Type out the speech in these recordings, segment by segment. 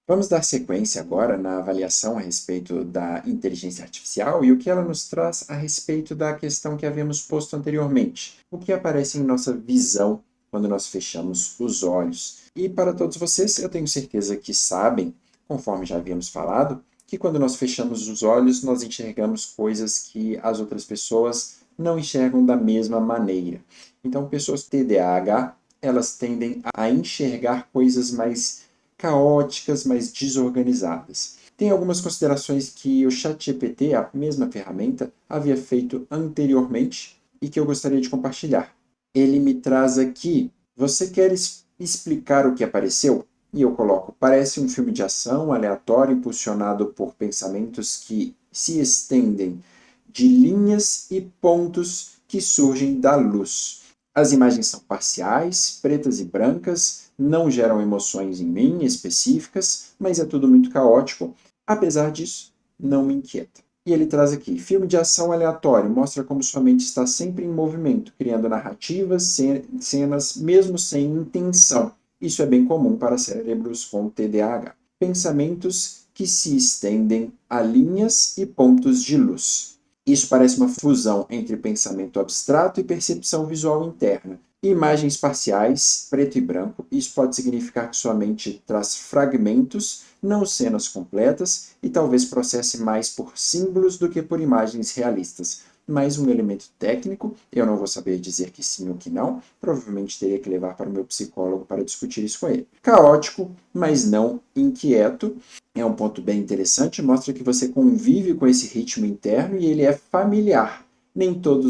Vamos dar sequência agora na avaliação a respeito da inteligência artificial e o que ela nos traz a respeito da questão que havíamos posto anteriormente, o que aparece em nossa visão quando nós fechamos os olhos. E para todos vocês, eu tenho certeza que sabem, conforme já havíamos falado, que quando nós fechamos os olhos, nós enxergamos coisas que as outras pessoas não enxergam da mesma maneira. Então, pessoas TDAH, elas tendem a enxergar coisas mais caóticas, mais desorganizadas. Tem algumas considerações que o ChatGPT, a mesma ferramenta, havia feito anteriormente e que eu gostaria de compartilhar. Ele me traz aqui: você quer explicar o que apareceu? E eu coloco: parece um filme de ação aleatório impulsionado por pensamentos que se estendem de linhas e pontos que surgem da luz. As imagens são parciais, pretas e brancas, não geram emoções em mim específicas, mas é tudo muito caótico. Apesar disso, não me inquieta. E ele traz aqui: filme de ação aleatório, mostra como sua mente está sempre em movimento, criando narrativas, cenas, mesmo sem intenção. Isso é bem comum para cérebros com TDAH. Pensamentos que se estendem a linhas e pontos de luz. Isso parece uma fusão entre pensamento abstrato e percepção visual interna. Imagens parciais, preto e branco, isso pode significar que sua mente traz fragmentos, não cenas completas, e talvez processe mais por símbolos do que por imagens realistas. Mais um elemento técnico, eu não vou saber dizer que sim ou que não, provavelmente teria que levar para o meu psicólogo para discutir isso com ele. Caótico, mas não inquieto, é um ponto bem interessante, mostra que você convive com esse ritmo interno e ele é familiar. Nem todo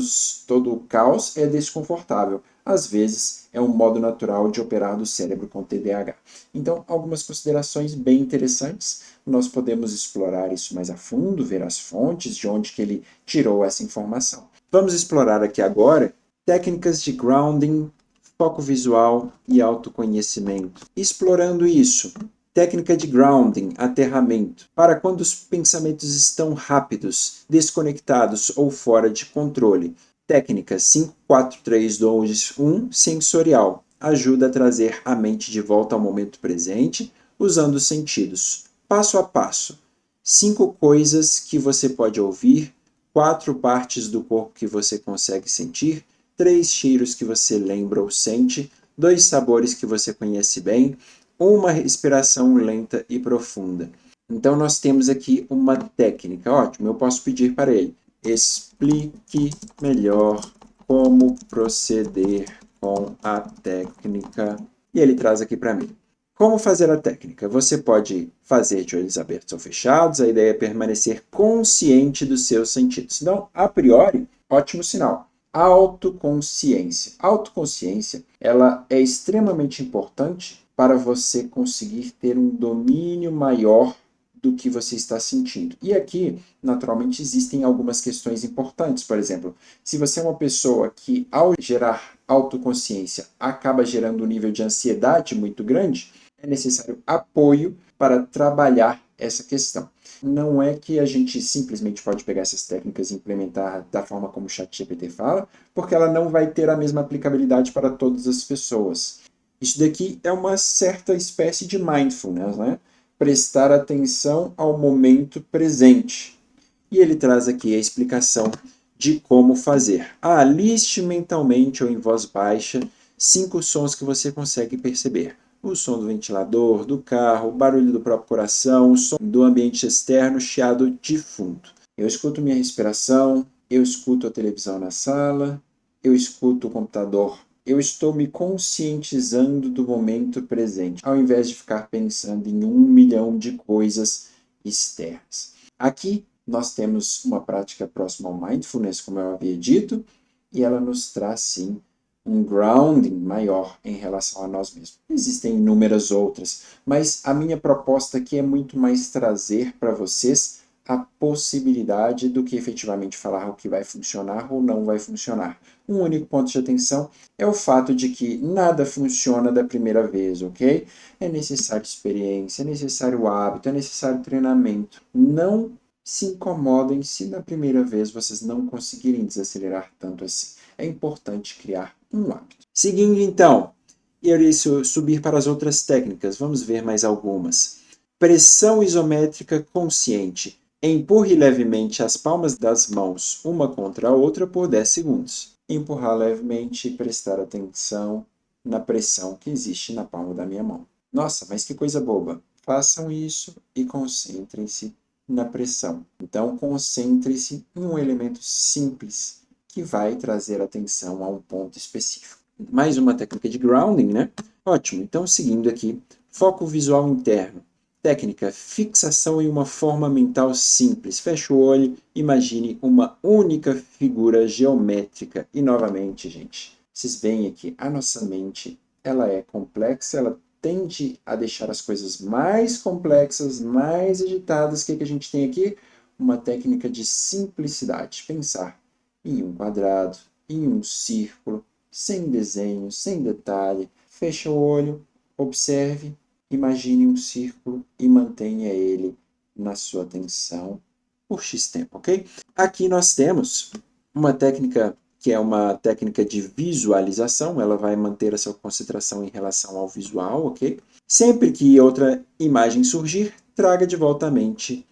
o caos é desconfortável. Às vezes, é um modo natural de operar do cérebro com TDAH. Então, algumas considerações bem interessantes. Nós podemos explorar isso mais a fundo, ver as fontes, de onde que ele tirou essa informação. Vamos explorar aqui agora técnicas de grounding, foco visual e autoconhecimento. Explorando isso, técnica de grounding, aterramento, para quando os pensamentos estão rápidos, desconectados ou fora de controle. Técnica 5-4-3-2-1, sensorial, ajuda a trazer a mente de volta ao momento presente, usando os sentidos. Passo a passo. 5 coisas que você pode ouvir, 4 partes do corpo que você consegue sentir, 3 cheiros que você lembra ou sente, 2 sabores que você conhece bem, uma respiração lenta e profunda. Então, nós temos aqui uma técnica. Ótimo, eu posso pedir para ele: explique melhor como proceder com a técnica. E ele traz aqui para mim: como fazer a técnica? Você pode fazer de olhos abertos ou fechados, a ideia é permanecer consciente dos seus sentidos. Então, a priori, ótimo sinal. Autoconsciência. Autoconsciência, ela é extremamente importante para você conseguir ter um domínio maior do que você está sentindo. E aqui, naturalmente, existem algumas questões importantes. Por exemplo, se você é uma pessoa que, ao gerar autoconsciência, acaba gerando um nível de ansiedade muito grande, é necessário apoio para trabalhar essa questão. Não é que a gente simplesmente pode pegar essas técnicas e implementar da forma como o ChatGPT fala, porque ela não vai ter a mesma aplicabilidade para todas as pessoas. Isso daqui é uma certa espécie de mindfulness, né? Prestar atenção ao momento presente. E ele traz aqui a explicação de como fazer. Liste mentalmente ou em voz baixa 5 sons que você consegue perceber: o som do ventilador, do carro, o barulho do próprio coração, o som do ambiente externo, chiado de fundo. Eu escuto minha respiração, eu escuto a televisão na sala, eu escuto o computador. Eu estou me conscientizando do momento presente, ao invés de ficar pensando em 1 milhão de coisas externas. Aqui nós temos uma prática próxima ao mindfulness, como eu havia dito, e ela nos traz, sim, um grounding maior em relação a nós mesmos. Existem inúmeras outras, mas a minha proposta aqui é muito mais trazer para vocês a possibilidade do que efetivamente falar o que vai funcionar ou não vai funcionar. Um único ponto de atenção é o fato de que nada funciona da primeira vez, ok? É necessário experiência, é necessário hábito, é necessário treinamento. Não se incomodem se na primeira vez vocês não conseguirem desacelerar tanto assim. É importante criar um hábito. Seguindo então, irei subir para as outras técnicas. Vamos ver mais algumas. Pressão isométrica consciente. Empurre levemente as palmas das mãos uma contra a outra por 10 segundos. Empurrar levemente e prestar atenção na pressão que existe na palma da minha mão. Nossa, mas que coisa boba! Façam isso e concentrem-se na pressão. Então, concentre-se em um elemento simples que vai trazer atenção a um ponto específico. Mais uma técnica de grounding, né? Ótimo. Então, seguindo aqui, foco visual interno. Técnica, fixação em uma forma mental simples. Feche o olho, imagine uma única figura geométrica. E novamente, gente, vocês veem aqui, a nossa mente, ela é complexa, ela tende a deixar as coisas mais complexas, mais agitadas. O que a gente tem aqui? Uma técnica de simplicidade. Pensar em um quadrado, em um círculo, sem desenho, sem detalhe. Feche o olho, observe, imagine um círculo e mantenha ele na sua atenção por X tempo, ok? Aqui nós temos uma técnica que é uma técnica de visualização, ela vai manter a sua concentração em relação ao visual, ok? Sempre que outra imagem surgir, traga de volta à mente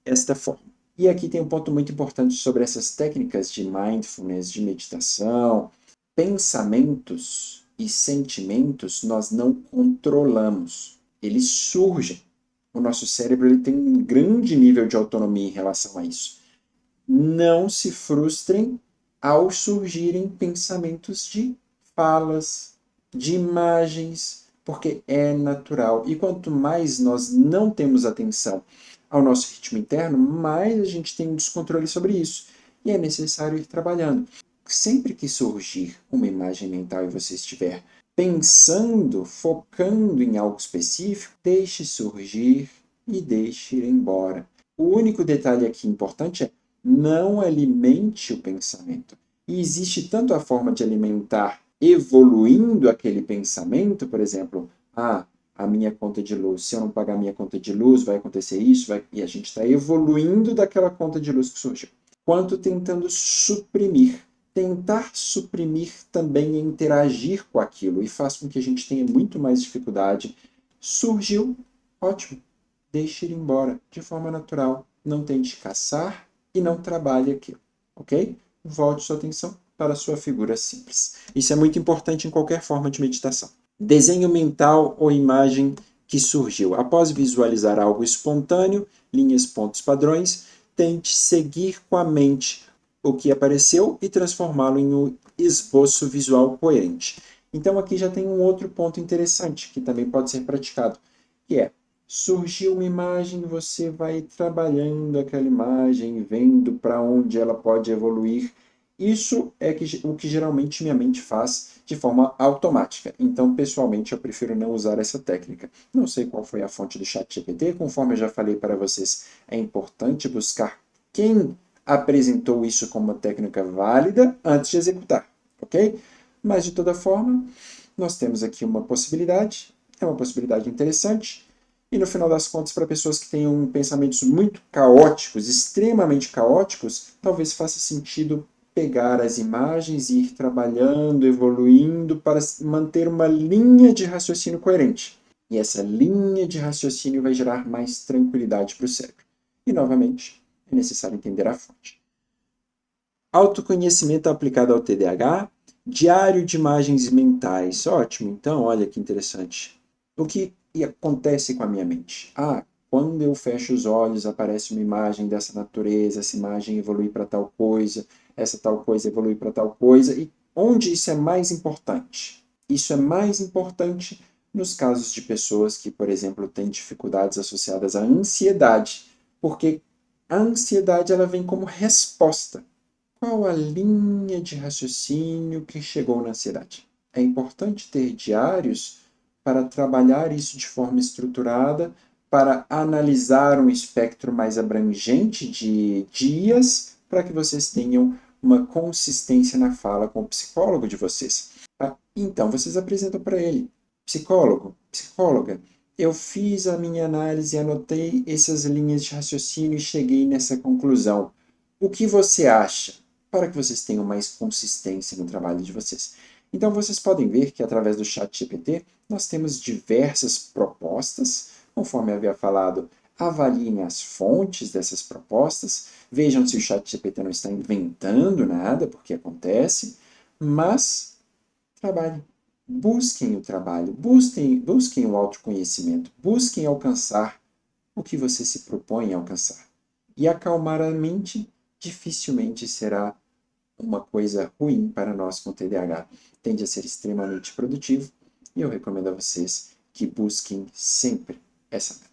esta forma. E aqui tem um ponto muito importante sobre essas técnicas de mindfulness, de meditação. Pensamentos e sentimentos nós não controlamos, eles surgem. O nosso cérebro ele tem um grande nível de autonomia em relação a isso. Não se frustrem ao surgirem pensamentos de falas, de imagens, porque é natural. E quanto mais nós não temos atenção ao nosso ritmo interno, mais a gente tem um descontrole sobre isso. E é necessário ir trabalhando. Sempre que surgir uma imagem mental e você estiver pensando, focando em algo específico, deixe surgir e deixe ir embora. O único detalhe aqui importante é não alimente o pensamento. E existe tanto a forma de alimentar evoluindo aquele pensamento, por exemplo, a minha conta de luz, se eu não pagar a minha conta de luz, vai acontecer isso, e a gente está evoluindo daquela conta de luz que surgiu, quanto tentando suprimir. Tentar suprimir também é interagir com aquilo e faz com que a gente tenha muito mais dificuldade. Surgiu, ótimo, deixe ir embora de forma natural. Não tente caçar e não trabalhe aquilo, ok? Volte sua atenção para a sua figura simples. Isso é muito importante em qualquer forma de meditação. Desenho mental ou imagem que surgiu. Após visualizar algo espontâneo, linhas, pontos, padrões, tente seguir com a mente o que apareceu e transformá-lo em um esboço visual coerente. Então aqui já tem um outro ponto interessante que também pode ser praticado, que é surgiu uma imagem, você vai trabalhando aquela imagem, vendo para onde ela pode evoluir. Isso é o que geralmente minha mente faz de forma automática. Então, pessoalmente, eu prefiro não usar essa técnica. Não sei qual foi a fonte do ChatGPT, conforme eu já falei para vocês, é importante buscar quem apresentou isso como uma técnica válida antes de executar, ok? Mas, de toda forma, nós temos aqui uma possibilidade, é uma possibilidade interessante, e no final das contas, para pessoas que tenham pensamentos muito caóticos, extremamente caóticos, talvez faça sentido pegar as imagens e ir trabalhando, evoluindo para manter uma linha de raciocínio coerente. E essa linha de raciocínio vai gerar mais tranquilidade para o cérebro. E, novamente, é necessário entender a fonte. Autoconhecimento aplicado ao TDAH, diário de imagens mentais. Ótimo, então, olha que interessante. O que acontece com a minha mente? Quando eu fecho os olhos, aparece uma imagem dessa natureza, essa imagem evolui para tal coisa, essa tal coisa evolui para tal coisa. E onde isso é mais importante? Isso é mais importante nos casos de pessoas que, por exemplo, têm dificuldades associadas à ansiedade, porque a ansiedade ela vem como resposta. Qual a linha de raciocínio que chegou na ansiedade? É importante ter diários para trabalhar isso de forma estruturada, para analisar um espectro mais abrangente de dias, para que vocês tenham uma consistência na fala com o psicólogo de vocês. Tá? Então, vocês apresentam para ele, psicólogo, psicóloga, eu fiz a minha análise, anotei essas linhas de raciocínio e cheguei nessa conclusão. O que você acha? Para que vocês tenham mais consistência no trabalho de vocês. Então, vocês podem ver que através do ChatGPT nós temos diversas propostas Conforme havia falado, avaliem as fontes dessas propostas, vejam se o ChatGPT não está inventando nada, porque acontece, mas trabalhem, busquem o trabalho, busquem o autoconhecimento, busquem alcançar o que você se propõe a alcançar. E acalmar a mente dificilmente será uma coisa ruim para nós com TDAH. Tende a ser extremamente produtivo e eu recomendo a vocês que busquem sempre essa meta.